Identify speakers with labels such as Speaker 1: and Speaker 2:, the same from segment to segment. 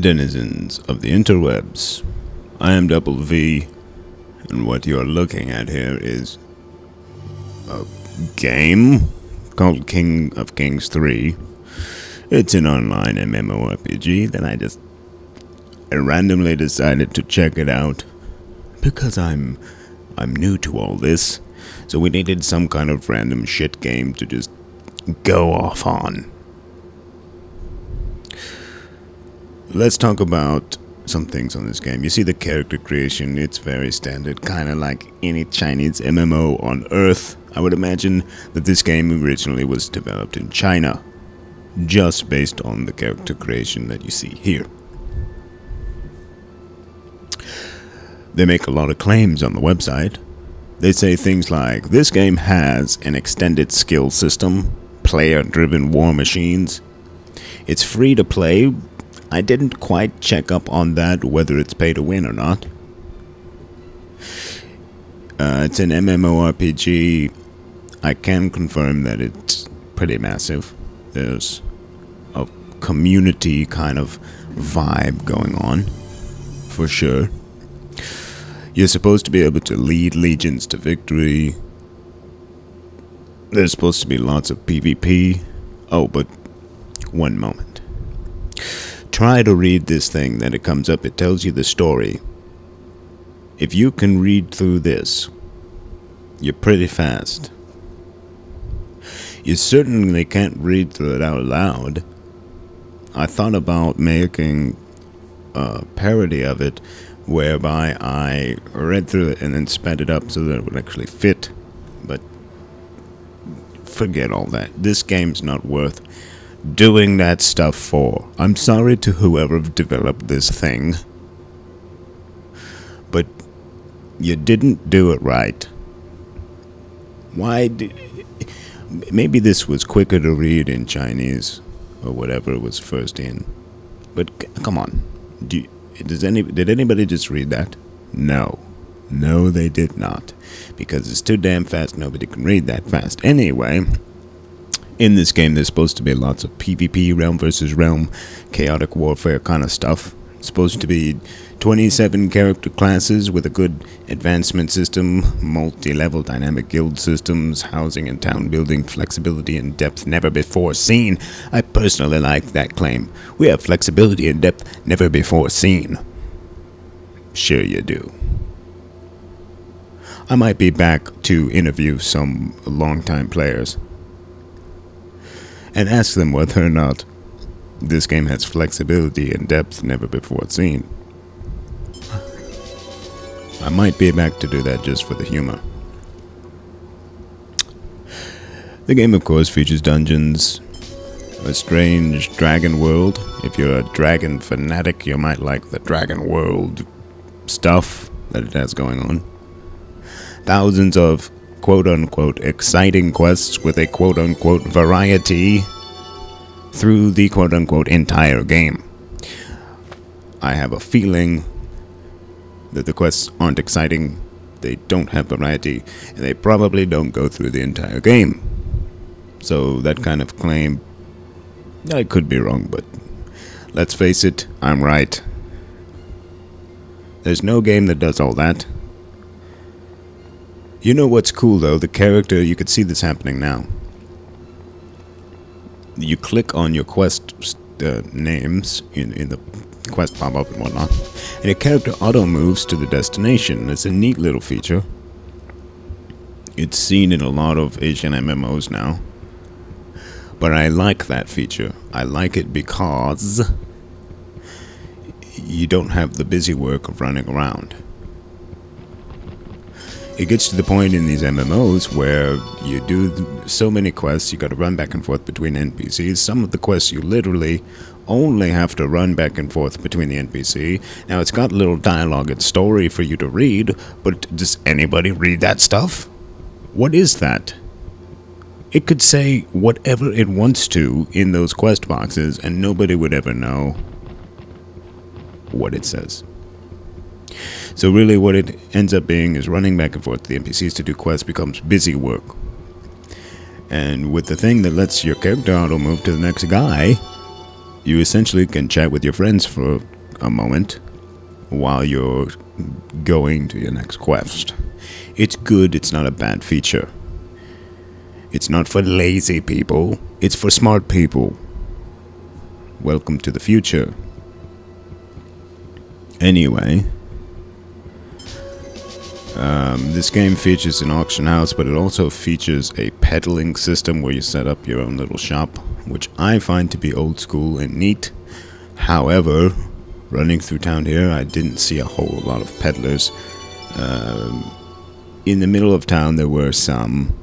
Speaker 1: Denizens of the interwebs, I am Double V, and what you're looking at here is a game called King of Kings 3. It's an online MMORPG that I randomly decided to check it out because I'm new to all this, so we needed some kind of random shit game to just go off on. Let's talk about some things on this game. You see the character creation, it's very standard, kind of like any Chinese MMO on Earth. I would imagine that this game originally was developed in China, just based on the character creation that you see here. They make a lot of claims on the website. They say things like, this game has an extended skill system, player-driven war machines. It's free to play. I didn't quite check up on that, whether it's pay to win or not. It's an MMORPG. I can confirm that it's pretty massive. There's a community kind of vibe going on, for sure. You're supposed to be able to lead legions to victory. There's supposed to be lots of PvP. Oh, but one moment. Try to read this thing, then it comes up, it tells you the story. If you can read through this, you're pretty fast. You certainly can't read through it out loud. I thought about making a parody of it, whereby I read through it and then sped it up so that it would actually fit. But forget all that. This game's not worth doing that stuff for. I'm sorry to whoever developed this thing, but you didn't do it right. Why did... Maybe this was quicker to read in Chinese or whatever it was first in, but come on, did anybody just read that? No, they did not, because it's too damn fast. Nobody can read that fast. Anyway, in this game, there's supposed to be lots of PvP, realm versus realm, chaotic warfare kind of stuff. It's supposed to be 27 character classes with a good advancement system, multi-level dynamic guild systems, housing and town building, flexibility and depth never before seen. I personally like that claim. We have flexibility and depth never before seen. Sure you do. I might be back to interview some long-time players and ask them whether or not this game has flexibility and depth never before seen. I might be back to do that just for the humor. The game, of course, features dungeons, a strange dragon world. If you're a dragon fanatic, you might like the dragon world stuff that it has going on. Thousands of quote-unquote exciting quests with a quote-unquote variety through the quote-unquote entire game. I have a feeling that the quests aren't exciting, they don't have variety, and they probably don't go through the entire game. So that kind of claim, I could be wrong, but let's face it, I'm right. There's no game that does all that. You know what's cool though, the character, you could see this happening now. You click on your quest names in the quest pop-up and whatnot, and your character auto-moves to the destination. It's a neat little feature. It's seen in a lot of Asian MMOs now. But I like that feature. I like it because you don't have the busy work of running around. It gets to the point in these MMOs where you do so many quests, you gotta run back and forth between NPCs. Some of the quests you literally only have to run back and forth between the NPC. Now it's got a little dialogue and story for you to read, but does anybody read that stuff? What is that? It could say whatever it wants to in those quest boxes and nobody would ever know what it says. So really what it ends up being is running back and forth to the NPCs to do quests becomes busy work. And with the thing that lets your character auto move to the next guy, You essentially can chat with your friends for a moment while you're going to your next quest. It's good, it's not a bad feature. It's not for lazy people, it's for smart people. Welcome to the future. Anyway, this game features an auction house, but it also features a peddling system where you set up your own little shop, which I find to be old school and neat. However, running through town here, I didn't see a whole lot of peddlers. In the middle of town there were some,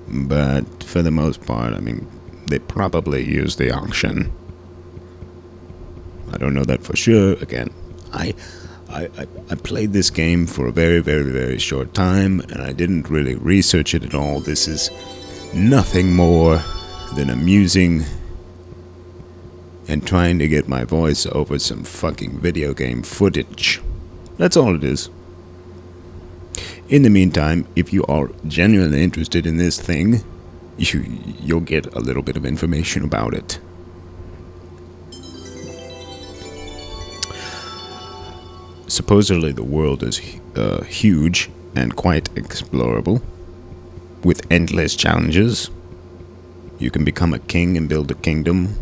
Speaker 1: but for the most part, I mean, they probably used the auction. I don't know that for sure. Again, I played this game for a very, very, very short time, and I didn't really research it at all. This is nothing more than amusing and trying to get my voice over some fucking video game footage. That's all it is. In the meantime, if you are genuinely interested in this thing, you'll get a little bit of information about it. Supposedly the world is huge and quite explorable, with endless challenges. You can become a king and build a kingdom.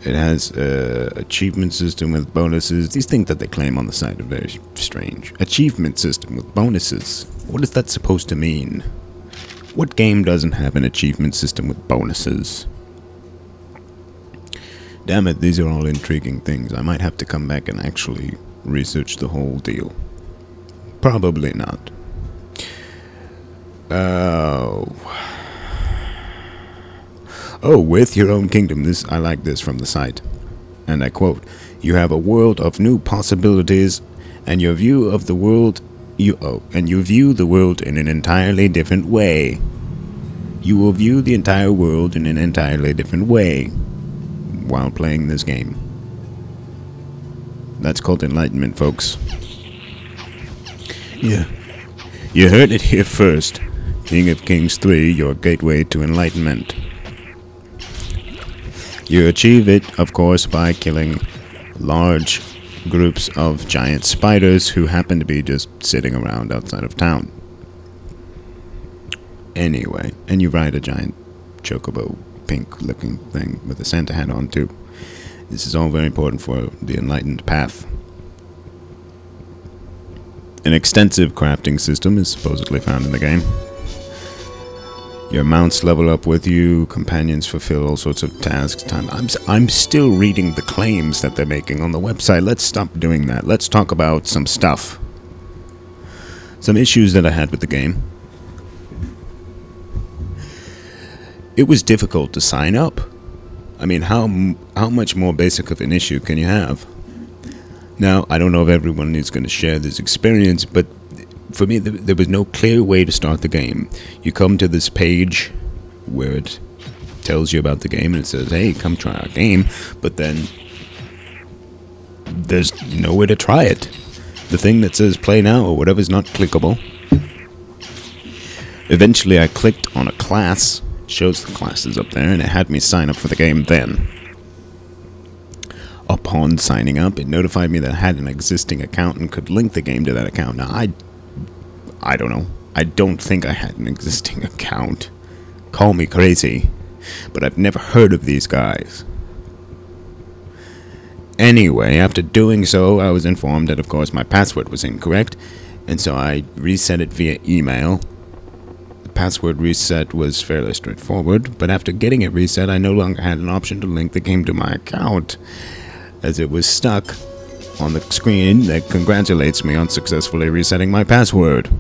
Speaker 1: It has an achievement system with bonuses. These things that they claim on the site are very strange. Achievement system with bonuses. What is that supposed to mean? What game doesn't have an achievement system with bonuses? Damn it, these are all intriguing things. I might have to come back and actually research the whole deal. Probably not. Oh, with your own kingdom. This, I like this from the site. And I quote, "You have a world of new possibilities, and your view of the world you view the world in an entirely different way. You will view the entire world in an entirely different way while playing this game." That's called enlightenment, folks. Yeah. You heard it here first. King of Kings 3, your gateway to enlightenment. You achieve it, of course, by killing large groups of giant spiders who happen to be just sitting around outside of town. Anyway, and you ride a giant chocobo, pink-looking thing with a Santa hat on, too. This is all very important for the enlightened path. An extensive crafting system is supposedly found in the game. Your mounts level up with you, companions fulfill all sorts of tasks. I'm still reading the claims that they're making on the website. Let's stop doing that. Let's talk about some stuff. Some issues that I had with the game. It was difficult to sign up. I mean, how much more basic of an issue can you have? Now, I don't know if everyone is going to share this experience, but for me, there was no clear way to start the game. You come to this page where it tells you about the game and it says, hey, come try our game, but then there's no way to try it. The thing that says play now or whatever is not clickable. Eventually I clicked on a class, shows the classes up there, and it had me sign up for the game then. Upon signing up, it notified me that I had an existing account and could link the game to that account. Now, I don't know. I don't think I had an existing account. Call me crazy, but I've never heard of these guys. Anyway, after doing so, I was informed that, of course, my password was incorrect, and so I reset it via email. The password reset was fairly straightforward, but after getting it reset, I no longer had an option to link the game to my account, as it was stuck on the screen that congratulates me on successfully resetting my password.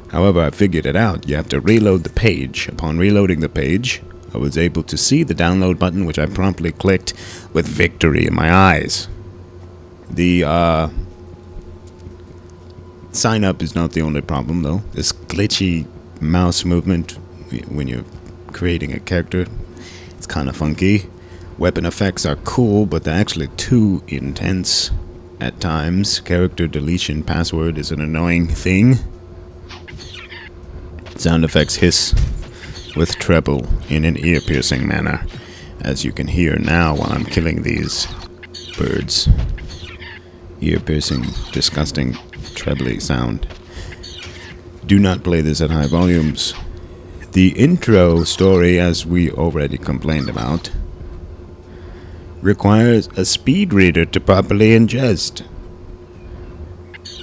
Speaker 1: However, I figured it out. You have to reload the page. Upon reloading the page, I was able to see the download button, which I promptly clicked with victory in my eyes. The sign up is not the only problem, though. This glitchy mouse movement when you're creating a character, it's kind of funky. Weapon effects are cool, but they're actually too intense at times. Character deletion password is an annoying thing. Sound effects hiss with treble in an ear-piercing manner, as you can hear now while I'm killing these birds. Ear-piercing, disgusting, trebly sound. Do not play this at high volumes. The intro story, as we already complained about, requires a speed reader to properly ingest.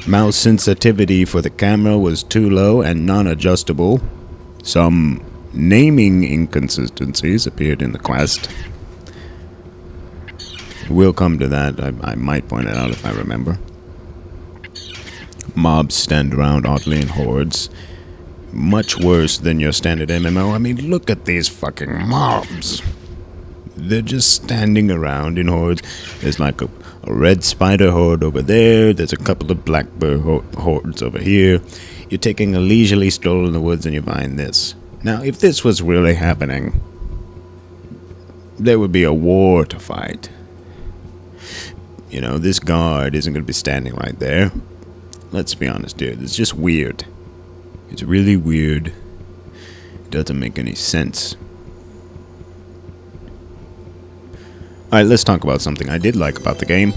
Speaker 1: Mouse sensitivity for the camera was too low and non-adjustable. Some naming inconsistencies appeared in the quest. We'll come to that. I might point it out if I remember. Mobs stand around oddly in hordes. Much worse than your standard MMO. I mean, look at these fucking mobs. They're just standing around in hordes. There's like a red spider horde over there. There's a couple of blackbird hordes over here. You're taking a leisurely stroll in the woods and you find this. Now, if this was really happening, there would be a war to fight. You know, this guard isn't going to be standing right there. Let's be honest, dude. It's just weird. It's really weird. It doesn't make any sense. Alright, let's talk about something I did like about the game.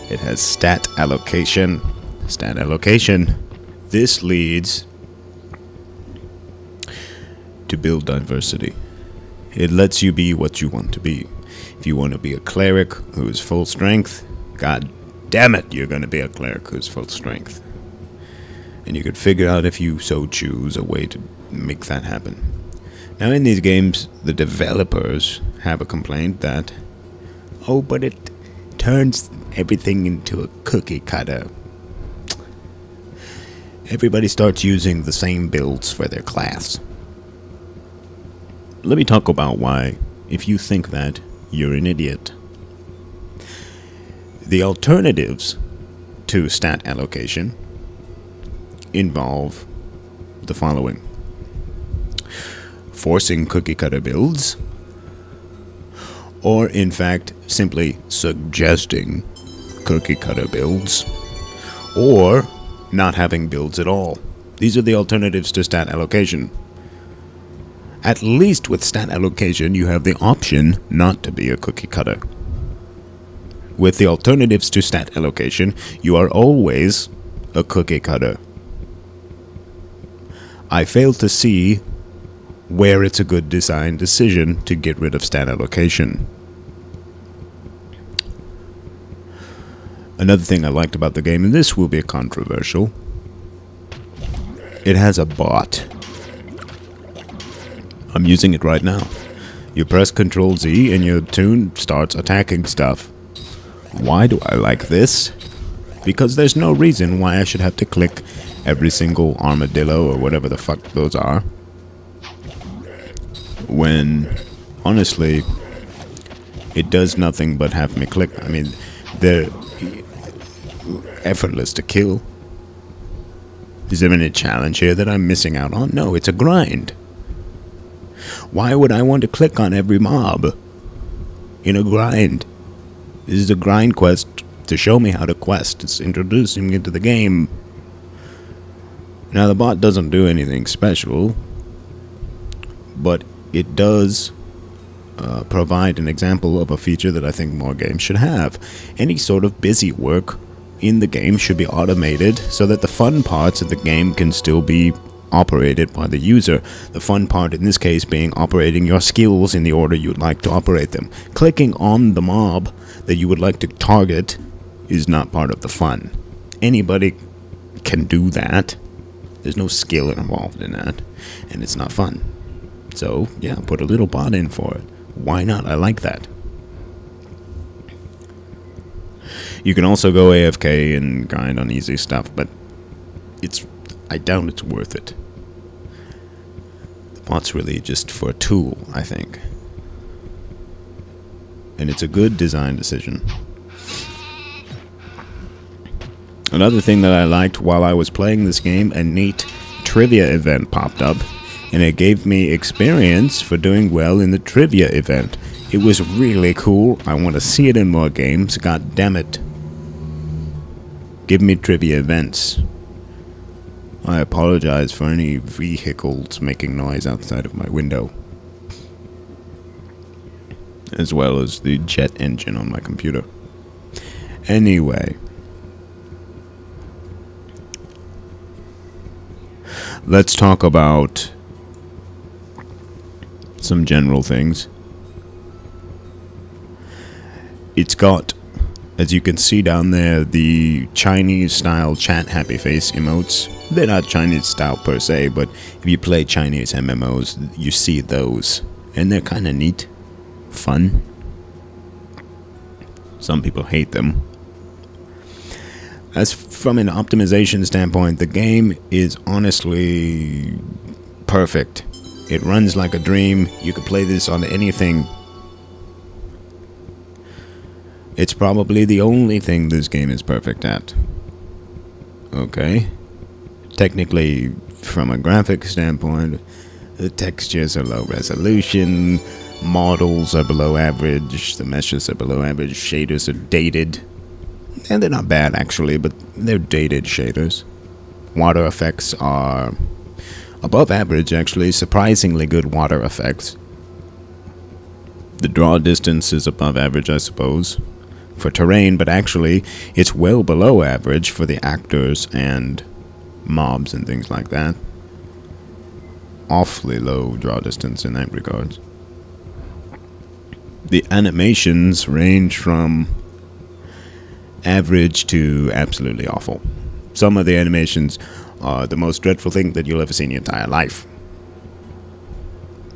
Speaker 1: It has stat allocation. Stat allocation. This leads to build diversity. It lets you be what you want to be. If you want to be a cleric who is full strength, god damn it, you're going to be a cleric who's full strength. And you could figure out, if you so choose, a way to make that happen. Now in these games, the developers have a complaint that, oh, but it turns everything into a cookie cutter. Everybody starts using the same builds for their class. Let me talk about why, if you think that, you're an idiot. The alternatives to stat allocation involve the following: forcing cookie cutter builds, or in fact simply suggesting cookie cutter builds, or not having builds at all. These are the alternatives to stat allocation. At least with stat allocation you have the option not to be a cookie cutter. With the alternatives to stat allocation, you are always a cookie cutter. I fail to see where it's a good design decision to get rid of stat allocation. Another thing I liked about the game, and this will be controversial, it has a bot. I'm using it right now. You press Ctrl Z and your tune starts attacking stuff. Why do I like this? Because there's no reason why I should have to click every single armadillo or whatever the fuck those are, when honestly it does nothing but have me click. I mean, they're effortless to kill. Is there any challenge here that I'm missing out on? No, it's a grind. Why would I want to click on every mob in a grind? This is a grind quest to show me how to quest. It's introducing me into the game. Now, the bot doesn't do anything special, but it does provide an example of a feature that I think more games should have. Any sort of busy work in the game should be automated so that the fun parts of the game can still be operated by the user. The fun part in this case being operating your skills in the order you'd like to operate them. Clicking on the mob that you would like to target is not part of the fun. Anybody can do that. There's no skill involved in that, and it's not fun. So, yeah, put a little bot in for it. Why not? I like that. You can also go AFK and grind on easy stuff, but I doubt it's worth it. The bot's really just for a tool, I think. And it's a good design decision. Another thing that I liked while I was playing this game, a neat trivia event popped up, and it gave me experience for doing well in the trivia event. It was really cool. I want to see it in more games. God damn it. Give me trivia events. I apologize for any vehicles making noise outside of my window, as well as the jet engine on my computer. Anyway, let's talk about some general things. It's got, as you can see down there, the Chinese-style chat happy face emotes. They're not Chinese-style per se, but if you play Chinese MMOs, you see those. And they're kind of neat. Fun. Some people hate them. As from an optimization standpoint, the game is honestly perfect. It runs like a dream. You could play this on anything. It's probably the only thing this game is perfect at. Okay. Technically, from a graphic standpoint, the textures are low resolution, models are below average, the meshes are below average, shaders are dated. And they're not bad actually, but they're dated shaders. Water effects are above average actually, surprisingly good water effects. The draw distance is above average, I suppose, for terrain, but actually it's well below average for the actors and mobs and things like that. Awfully low draw distance in that regard. The animations range from average to absolutely awful. Some of the animations are the most dreadful thing that you'll ever see in your entire life.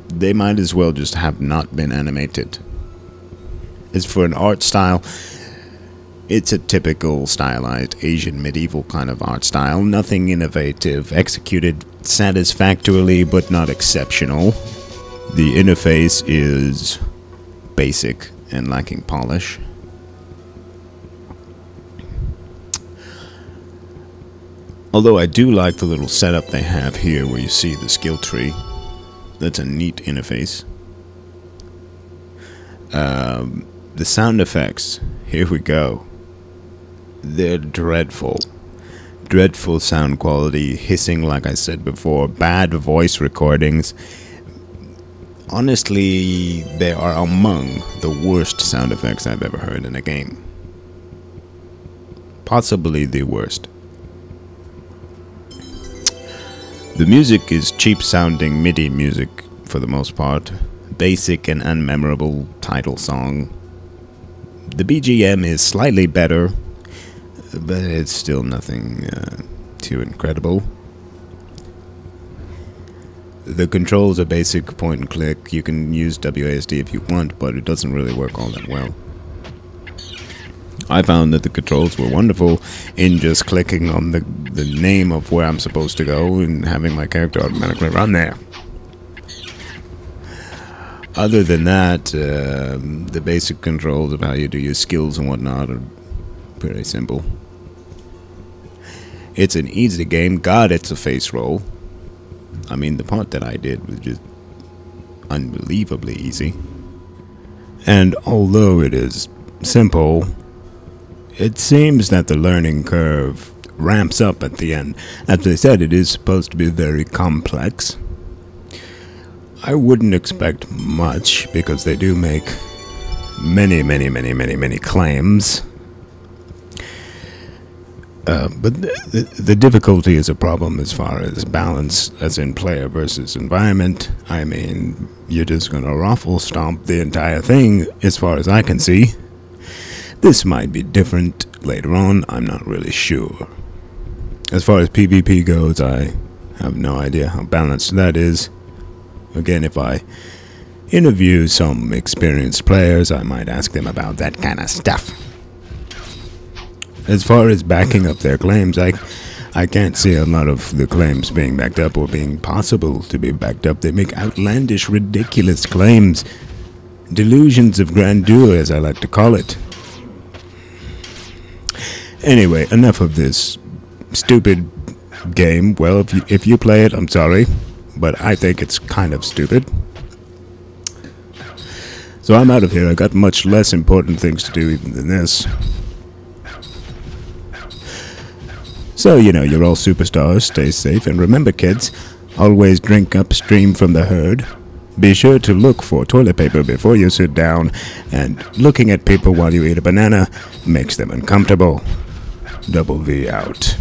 Speaker 1: They might as well just have not been animated. As for an art style, it's a typical stylized Asian medieval kind of art style. Nothing innovative, executed satisfactorily but not exceptional. The interface is basic and lacking polish. Although I do like the little setup they have here where you see the skill tree. That's a neat interface. The sound effects, here we go. They're dreadful. Dreadful sound quality, hissing like I said before, bad voice recordings. Honestly, they are among the worst sound effects I've ever heard in a game. Possibly the worst. The music is cheap sounding MIDI music for the most part. Basic and unmemorable title song. The BGM is slightly better, but it's still nothing too incredible. The controls are basic point and click. You can use WASD if you want, but it doesn't really work all that well. I found that the controls were wonderful in just clicking on the name of where I'm supposed to go and having my character automatically run there. Other than that, the basic controls of how you do your skills and whatnot are pretty simple. It's an easy game. God, it's a face roll. I mean, the part that I did was just unbelievably easy. And although it is simple, it seems that the learning curve ramps up at the end. As I said, it is supposed to be very complex. I wouldn't expect much because they do make many claims. But the difficulty is a problem as far as balance, as in player versus environment. I mean, you're just going to ruffle stomp the entire thing as far as I can see. This might be different later on, I'm not really sure. As far as PvP goes, I have no idea how balanced that is. Again, if I interview some experienced players, I might ask them about that kind of stuff. As far as backing up their claims, I can't see a lot of the claims being backed up or being possible to be backed up. They make outlandish, ridiculous claims. Delusions of grandeur, as I like to call it. Anyway, enough of this stupid game. Well, if you play it, I'm sorry, but I think it's kind of stupid. So I'm out of here. I got much less important things to do even than this. So, you're all superstars, stay safe, and remember, kids, always drink upstream from the herd. Be sure to look for toilet paper before you sit down, and looking at people while you eat a banana makes them uncomfortable. Double V out.